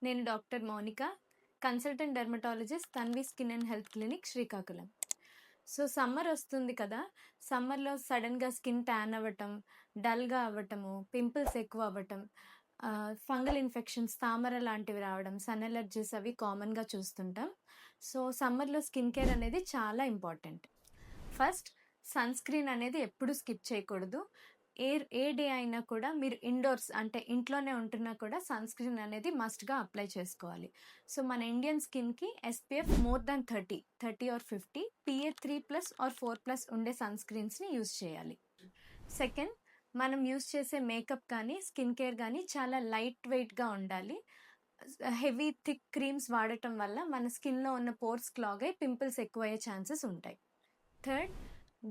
నేను doctor Mounika, consultant dermatologist Tanvi skin and health clinic Srikakulam. So summer వస్తుంది కదా! సమ్మర్‌లో సడెన్‌గా స్కిన్ ట్యాన్ అవ్వటం, డల్‌గా అవ్వటము, పింపుల్స్ ఎక్కువ అవ్వటం, ఫంగల్ ఇన్ఫెక్షన్స్ తామర లాంటివి రావడం, సన్ అలర్జీస్ అవి కామన్‌గా చూస్తుంటాం. సో సమ్మర్‌లో స్కిన్ కేర్ అనేది చాలా ఇంపార్టెంట్. ఫస్ట్ సన్ స్క్రీన్ అనేది ఎప్పుడు స్కిప్ చేయకూడదు. ఏ డే అయినా కూడా మీరు ఇండోర్స్ అంటే ఇంట్లోనే ఉంటున్నా కూడా సన్ స్క్రీన్ అనేది మస్ట్‌గా అప్లై చేసుకోవాలి. సో మన ఇండియన్ స్కిన్‌కి SPF more than 30 or 50 PA 3+ or 4+ ఉండే సన్ స్క్రీన్స్‌ని యూజ్ చేయాలి. సెకండ్, మనం యూజ్ చేసే మేకప్ కానీ, స్కిన్ కేర్ కానీ చాలా లైట్ వెయిట్‌గా ఉండాలి. హెవీ థిక్ క్రీమ్స్ వాడటం వల్ల మన స్కిన్‌లో ఉన్న పోర్స్ క్లాగ్ అయ్యి పింపుల్స్ ఎక్కువయ్యే ఛాన్సెస్ ఉంటాయి. థర్డ్,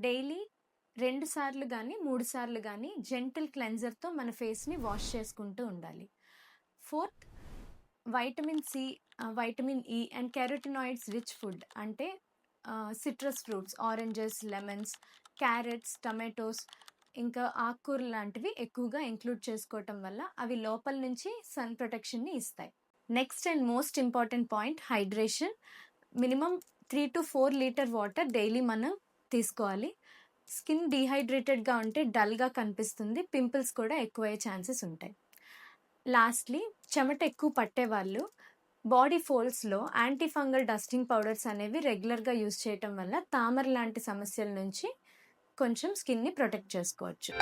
డైలీ 2 సార్లు గానీ, 3 సార్లు గానీ జెంటిల్ క్లెన్జర్‌తో మన ఫేస్‌ని వాష్ చేసుకుంటూ ఉండాలి. Fourth, vitamin C, vitamin E and carotenoids rich food అంటే citrus fruits, oranges, lemons, carrots, tomatoes ఇంకా ఆకుకూరలు లాంటివి ఎక్కువగా ఇంక్లూడ్ చేసుకోవటం వల్ల అవి లోపల నుంచి సన్ ప్రొటెక్షన్‌ని ఇస్తాయి. Next and most important point hydration. Minimum 3 to 4 litre water daily మనం తీసుకోవాలి. స్కిన్ డీహైడ్రేటెడ్‌గా ఉంటే డల్‌గా కనిపిస్తుంది. పింపుల్స్ కూడా ఎక్కువయ్యే ఛాన్సెస్ ఉంటాయి. లాస్ట్‌లీ, చెమట ఎక్కువ పట్టేవాళ్ళు బాడీ ఫోల్డ్స్‌లో యాంటీ ఫంగల్ డస్టింగ్ పౌడర్స్ అనేవి రెగ్యులర్‌గా యూజ్ చేయటం వల్ల తామర లాంటి సమస్యల నుంచి కొంచెం స్కిన్‌ని ప్రొటెక్ట్ చేసుకోవచ్చు.